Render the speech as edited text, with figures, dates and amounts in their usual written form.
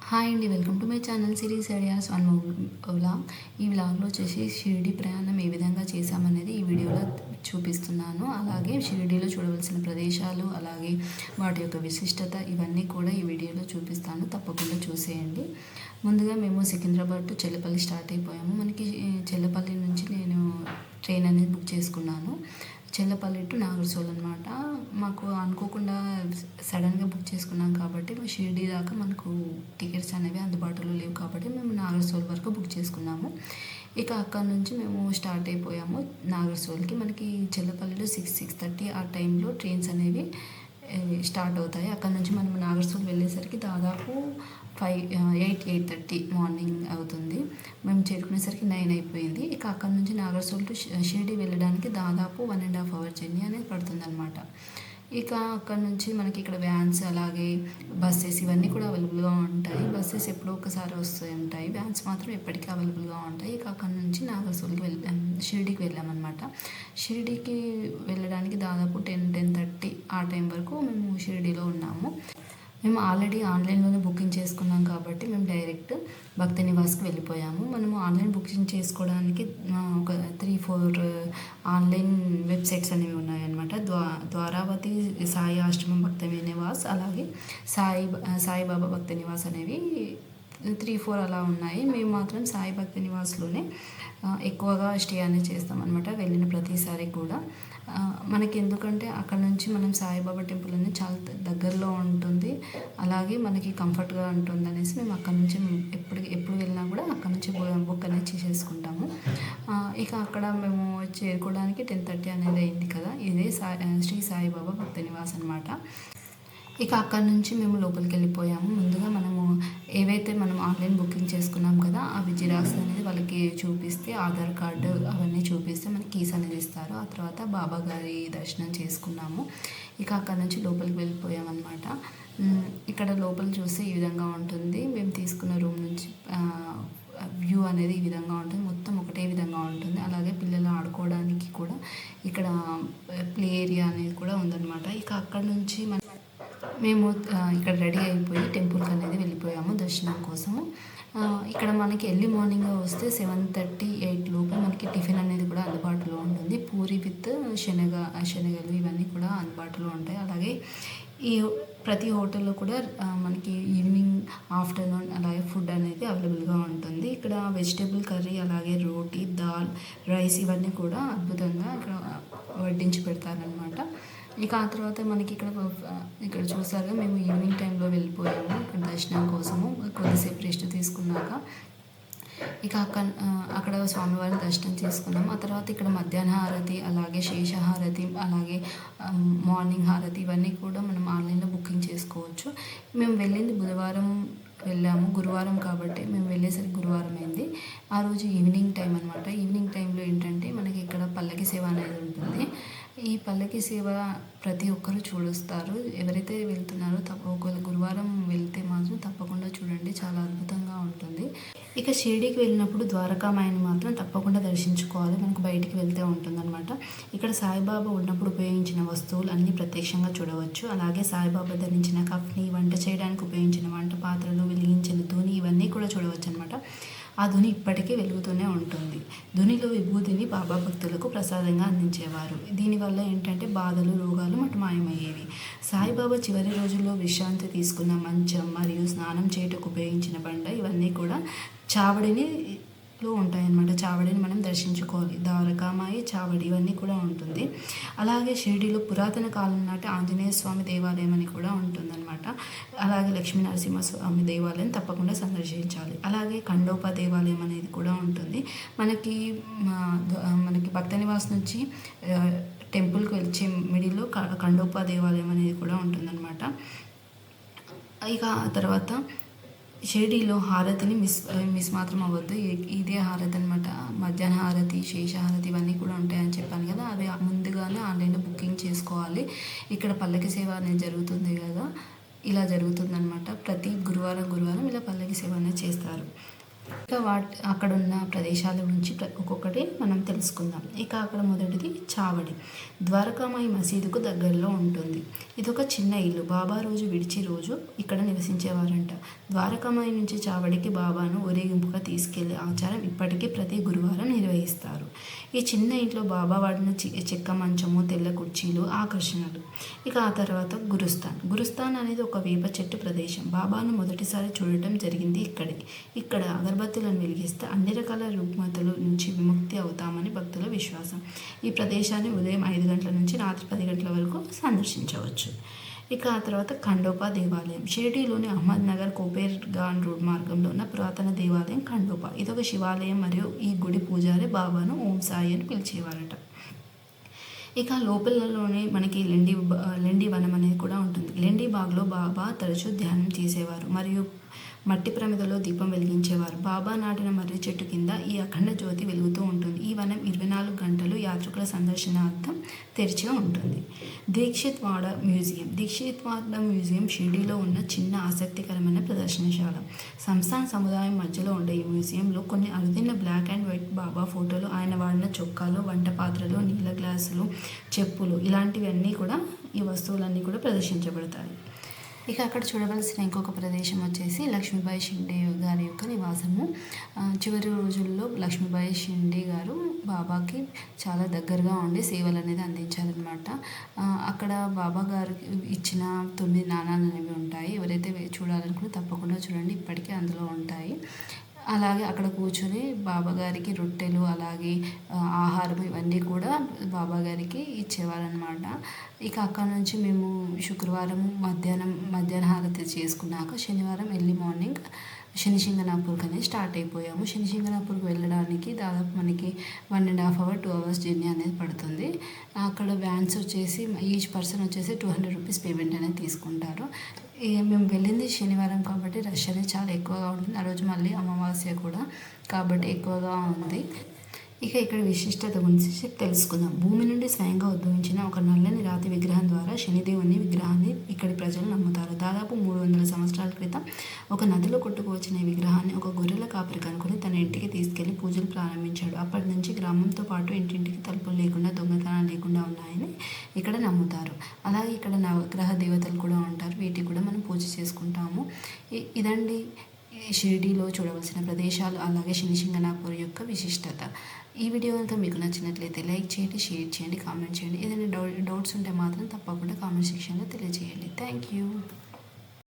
Hi అండి, welcome to my channel series ideas one vlog. ఈ వ్లాగ్లో వచ్చేసి షిరిడి ప్రయాణం ఏ విధంగా చేశామనేది ఈ వీడియోలో చూపిస్తున్నాను. అలాగే షిరిడిలో చూడవలసిన ప్రదేశాలు, అలాగే వాటి యొక్క విశిష్టత ఇవన్నీ కూడా ఈ వీడియోలో చూపిస్తాను. తప్పకుండా చూసేయండి. ముందుగా మేము సికింద్రాబాద్ టు చెల్లపల్లి స్టార్ట్ అయిపోయాము. మనకి చెల్లపల్లి నుంచి నేను ట్రైన్ అనేది బుక్ చేసుకున్నాను. చెల్లపల్లి టు నాగర్సోల్ అనమాట. మాకు అనుకోకుండా సడన్గా బుక్ చేసుకున్నాం కాబట్టి షిరిడి దాకా మనకు టికెట్స్ అనేవి అందుబాటులో లేవు కాబట్టి మేము నాగర్సోల్ వరకు బుక్ చేసుకున్నాము. ఇక అక్కడ నుంచి మేము స్టార్ట్ అయిపోయాము నాగర్సోల్కి. మనకి చెల్లపల్లిలో 6:30 ఆ టైంలో ట్రైన్స్ అనేవి స్టార్ట్ అవుతాయి. అక్కడ నుంచి మనం నాగర్సోల్ వెళ్ళేసరికి దాదాపు 8:30 మార్నింగ్ అవుతుంది. మేము చేరుకునేసరికి 9 అయిపోయింది. ఇక అక్కడ నుంచి నాగర్సోల్ టు షిరిడి వెళ్ళడానికి దాదాపు 1.5 అవర్ జర్నీ అనేది పడుతుందన్నమాట. ఇక అక్కడ నుంచి మనకి ఇక్కడ వ్యాన్స్, అలాగే బస్సెస్ ఇవన్నీ కూడా అవైలబుల్గా ఉంటాయి. బస్సెస్ ఎప్పుడో ఒకసారి వస్తూ ఉంటాయి, వ్యాన్స్ మాత్రం ఎప్పటికీ అవైలబుల్గా ఉంటాయి. ఇక అక్కడ నుంచి నాగర్సోల్కి షిరిడికి వెళ్ళామన్నమాట. షిరిడికి వెళ్ళడానికి దాదాపు 10-10:30 ఆ టైం వరకు మేము షిరిడిలో ఉన్నాము. మేము ఆల్రెడీ ఆన్లైన్లోనే బుకింగ్ చేసుకున్నాం కాబట్టి మేము డైరెక్ట్ భక్త నివాస్కి వెళ్ళిపోయాము. మనము ఆన్లైన్ బుకింగ్ చేసుకోవడానికి ఒక 3-4 ఆన్లైన్ వెబ్సైట్స్ అనేవి ఉన్నాయన్నమాట. ద్వారావతి సాయి ఆశ్రమం భక్త నివాస్, అలాగే సాయిబాబా భక్త నివాస్ అనేవి 3-4 అలా ఉన్నాయి. మేము మాత్రం సాయి భక్తి నివాస్లోనే ఎక్కువగా స్టే అనేది చేస్తాం అనమాట, వెళ్ళిన ప్రతిసారి కూడా. మనకి ఎందుకంటే అక్కడ నుంచి మనం సాయిబాబా టెంపుల్ అనేది చాలా దగ్గరలో ఉంటుంది, అలాగే మనకి కంఫర్ట్గా ఉంటుంది అనేసి మేము అక్కడ నుంచి ఎప్పుడు వెళ్ళినా కూడా అక్కడ నుంచి బుక్ అనేది చేసేసుకుంటాము. ఇక అక్కడ మేము చేరుకోవడానికి 10:30 అనేది అయింది కదా. ఇదే శ్రీ సాయిబాబా భక్త నివాస్ అనమాట. ఇక అక్కడ నుంచి మేము లోపలికి వెళ్ళిపోయాము. ముందుగా మనము ఏవైతే మనం ఆన్లైన్ బుకింగ్ చేసుకున్నాం కదా, అవి జిరాక్స్ అనేది వాళ్ళకి చూపిస్తే, ఆధార్ కార్డు అవన్నీ చూపిస్తే మనకి కీస్ అనేది ఇస్తారు. ఆ తర్వాత బాబా గారి దర్శనం చేసుకున్నాము. ఇక అక్కడ నుంచి లోపలికి వెళ్ళిపోయామన్నమాట. ఇక్కడ లోపల చూస్తే ఈ విధంగా ఉంటుంది. మేము తీసుకున్న రూమ్ నుంచి వ్యూ అనేది ఈ విధంగా ఉంటుంది, మొత్తం ఒకటే విధంగా ఉంటుంది. అలాగే పిల్లలు ఆడుకోవడానికి కూడా ఇక్కడ ప్లే ఏరియా అనేది కూడా ఉందన్నమాట. ఇక అక్కడ నుంచి మేము ఇక్కడ రెడీ అయిపోయి టెంపుల్కి అనేది వెళ్ళిపోయాము దర్శనం కోసము. ఇక్కడ మనకి ఎర్లీ మార్నింగ్ వస్తే 7:30-8 లోపు మనకి టిఫిన్ అనేది కూడా అందుబాటులో ఉంటుంది. పూరి విత్ శనగలు ఇవన్నీ కూడా అందుబాటులో ఉంటాయి. అలాగే ఈ ప్రతి హోటల్లో కూడా మనకి ఈవినింగ్, ఆఫ్టర్నూన్ అలాగే ఫుడ్ అనేది అవైలబుల్గా ఉంటుంది. ఇక్కడ వెజిటేబుల్ కర్రీ, అలాగే రోటీ, దాల్, రైస్ ఇవన్నీ కూడా అద్భుతంగా ఇక్కడ వడ్డించి పెడతారనమాట. ఇక ఆ తర్వాత మనకి ఇక్కడ చూసారుగా మేము ఈవినింగ్ టైంలో వెళ్ళిపోయాము ఇక్కడ దర్శనం కోసము. కొద్దిసేపు రెస్ట్ తీసుకున్నాక ఇక అక్కడ స్వామివారి దర్శనం చేసుకున్నాము. ఆ తర్వాత ఇక్కడ మధ్యాహ్న హారతి, అలాగే శేషహారతి, అలాగే మార్నింగ్ హారతి ఇవన్నీ కూడా మనం ఆన్లైన్లో బుకింగ్ చేసుకోవచ్చు. మేము వెళ్ళింది బుధవారం వెళ్ళాము, గురువారం కాబట్టి మేము వెళ్ళేసరికి గురువారం అయింది. ఆ రోజు ఈవినింగ్ టైం అనమాట. ఈవినింగ్ టైంలో ఏంటంటే మనకి ఇక్కడ పల్లకి సేవ అనేది ఉంటుంది. ఈ పల్లకి సేవ ప్రతి ఒక్కరు చూడొస్తారు. ఎవరైతే వెళ్తున్నారో ఒకవేళ గురువారం వెళ్తే మాత్రం తప్పకుండా చూడండి, చాలా అద్భుతంగా ఉంటుంది. ఇక షిరిడీకి వెళ్ళినప్పుడు ద్వారకామాయిని మాత్రం తప్పకుండా దర్శించుకోవాలి, మనకు బయటికి వెళ్తే ఉంటుందన్నమాట. ఇక్కడ సాయిబాబా ఉన్నప్పుడు ఉపయోగించిన వస్తువులు అన్నీ ప్రత్యక్షంగా చూడవచ్చు. అలాగే సాయిబాబా ధరించిన కఫ్ని, వంట చేయడానికి ఉపయోగించిన వంట పాత్రలు, వెలిగించిన ధూని ఇవన్నీ కూడా చూడవచ్చు అనమాట. ఆ ధుని ఇప్పటికీ వెలుగుతూనే ఉంటుంది. ధునిలో విభూతిని బాబా భక్తులకు ప్రసాదంగా అందించేవారు. దీనివల్ల ఏంటంటే బాధలు, రోగాలు మాయమయ్యేవి. సాయిబాబా చివరి రోజుల్లో విశ్రాంతి తీసుకున్న మంచం మరియు స్నానం చేయుటకు ఉపయోగించిన బండ ఇవన్నీ కూడా చావడిలో ఉంటాయన్నమాట. చావడిని మనం దర్శించుకోవాలి. ద్వారకామాయి, చావడి ఇవన్నీ కూడా ఉంటుంది. అలాగే షిరిడిలో పురాతన కాలం నాటి ఆంజనేయ స్వామి దేవాలయం అని కూడా ఉంటుందన్నమాట. అలాగే లక్ష్మీ నరసింహస్వామి దేవాలయం తప్పకుండా సందర్శించాలి. అలాగే ఖండోపా దేవాలయం అనేది కూడా ఉంటుంది. మనకి భక్త నివాస్ నుంచి టెంపుల్కి వచ్చే మిడిల్లో ఖండోపా దేవాలయం అనేది కూడా ఉంటుందన్నమాట. ఇక ఆ తర్వాత షిరిడీలో హారతిని మిస్ మాత్రం అవ్వద్దు. ఇదే హారతి అనమాట. మధ్యాహ్న హారతి, శేషహారతి ఇవన్నీ కూడా ఉంటాయని చెప్పాను కదా, అవి ముందుగానే ఆన్లైన్లో బుకింగ్ చేసుకోవాలి. ఇక్కడ పల్లకి సేవ అనేది జరుగుతుంది కదా, ఇలా జరుగుతుందన్నమాట. ప్రతి గురువారం ఇలా పల్లకి సేవ అనేది చేస్తారు. ఇక అక్కడున్న ప్రదేశాల గురించి ఒక్కొక్కటి మనం తెలుసుకుందాం. ఇక అక్కడ మొదటిది చావడి. ద్వారకామాయి మసీదుకు దగ్గరలో ఉంటుంది. ఇదొక చిన్న ఇల్లు. బాబా రోజు విడిచి రోజు ఇక్కడ నివసించేవారంట. ద్వారకామాయి నుంచి చావడికి బాబాను ఊరేగింపుగా తీసుకెళ్లే ఆచారం ఇప్పటికీ ప్రతి గురువారం నిర్వహిస్తారు. ఈ చిన్న ఇంట్లో బాబా వాడిన చెక్క మంచము, తెల్ల కుర్చీలు ఆకర్షణలు. ఇక ఆ తర్వాత గురుస్థాన్. గురుస్థాన్ అనేది ఒక వేప చెట్టు ప్రదేశం. బాబాను మొదటిసారి చూడటం జరిగింది ఇక్కడే. ఇక్కడ అగరబత్తులను వెలిగిస్తే అన్ని రకాల రుగ్మతల నుంచి విముక్తి అవుతామని భక్తుల విశ్వాసం. ఈ ప్రదేశాన్ని ఉదయం 5 గంటల నుంచి రాత్రి 10 గంటల వరకు సందర్శించవచ్చు. ఇక ఆ తర్వాత ఖండోపా దేవాలయం. షిరిడీలోని అహ్మద్నగర్ కోపేర్గాన్ రోడ్ మార్గంలో ఉన్న పురాతన దేవాలయం ఖండోపా. ఇదొక శివాలయం మరియు ఈ గుడి పూజారి బాబాను ఓం సాయి అని పిలిచేవారట. ఇక లోపలలోనే మనకి లెండి వనం అనేది కూడా ఉంటుంది. లెండి బాగ్లో బాబా తరచూ ధ్యానం చేసేవారు మరియు మట్టి ప్రమిదలో దీపం వెలిగించేవారు. బాబా నాటిన మర్రి చెట్టు కింద ఈ అఖండ జ్యోతి వెలుగుతూ ఉంటుంది. ఈ వనం 24 గంటలు యాత్రికుల సందర్శనార్థం తెరిచి ఉంటుంది. దీక్షిత్ వాడ మ్యూజియం. దీక్షిత్ వాడ మ్యూజియం షిరిడీలో ఉన్న చిన్న ఆసక్తికరమైన ప్రదర్శనశాల. సంస్థాన సముదాయం మధ్యలో ఉండే ఈ మ్యూజియంలో కొన్ని అరుదైన బ్లాక్ అండ్ వైట్ బాబా ఫోటోలు, ఆయన వాడిన చొక్కాలు, వంట పాత్రలు, నీళ్ళ గ్లాసులు, చెప్పులు, ఇలాంటివన్నీ కూడా, ఈ వస్తువులన్నీ కూడా ప్రదర్శించబడతాయి. ఇక అక్కడ చూడవలసిన ఇంకొక ప్రదేశం వచ్చేసి లక్ష్మీబాయి షిండే గారి యొక్క నివాసము. చివరి రోజుల్లో లక్ష్మీబాయి షిండే గారు బాబాకి చాలా దగ్గరగా ఉండి సేవలు అనేది అందించారనమాట. అక్కడ బాబా గారికి ఇచ్చిన 9 నాణాలు అనేవి ఉంటాయి. ఎవరైతే చూడాలనుకుంటే తప్పకుండా చూడండి, ఇప్పటికీ అందులో ఉంటాయి. అలాగే అక్కడ కూర్చొని బాబాగారికి రొట్టెలు, అలాగే ఆహారం, ఇవన్నీ కూడా బాబాగారికి ఇచ్చేవారనమాట. ఇక అక్కడ నుంచి మేము శుక్రవారం మధ్యాహ్న హారతి చేసుకున్నాక శనివారం ఎర్లీ మార్నింగ్ శనిసింగనాపూర్కి అనేది స్టార్ట్ అయిపోయాము. శనిసింగనాపూర్కి వెళ్ళడానికి దాదాపు మనకి 1.5 hours 2 hours జర్నీ అనేది పడుతుంది. అక్కడ వ్యాన్స్ వచ్చేసి ఈచ్ పర్సన్ వచ్చేసి 200 రూపీస్ పేమెంట్ అనేది తీసుకుంటారు. మేము వెళ్ళింది శనివారం కాబట్టి రష్ అనేది చాలా ఎక్కువగా ఉంటుంది. ఆ రోజు మళ్ళీ అమావాస్య కూడా కాబట్టి ఎక్కువగా ఉంది. ఇక ఇక్కడ విశిష్టత గురించి తెలుసుకుందాం. భూమి నుండి స్వయంగా ఉద్భవించిన ఒక నల్లని రాతి విగ్రహం ద్వారా శనిదేవుని విగ్రహాన్ని ఇక్కడి ప్రజలు నమ్ముతారు. దాదాపు 300 సంవత్సరాల క్రితం ఒక నదిలో కొట్టుకువచ్చిన ఈ విగ్రహాన్ని ఒక గొర్రెల కాపరి కనుకొని తన ఇంటికి తీసుకెళ్లి పూజలు ప్రారంభించాడు. అప్పటి నుంచి గ్రామంతో పాటు ఇంటింటికి తలుపులు లేకుండా, దొంగతనాలు లేకుండా ఉన్నాయని ఇక్కడ నమ్ముతారు. అలాగే ఇక్కడ నవగ్రహ దేవతలు కూడా ఉంటారు. వీటికి కూడా మనం పూజ చేసుకుంటాము. ఇదండి షిరిడీలో చూడవలసిన ప్రదేశాలు, అలాగే శనిసింగనాపూర్ యొక్క విశిష్టత. ఈ వీడియో అంతా మీకు నచ్చినట్లయితే లైక్ చేయండి, షేర్ చేయండి, కామెంట్ చేయండి. ఏదైనా డౌట్స్ ఉంటే మాత్రం తప్పకుండా కామెంట్ సెక్షన్లో తెలియజేయండి. Thank you.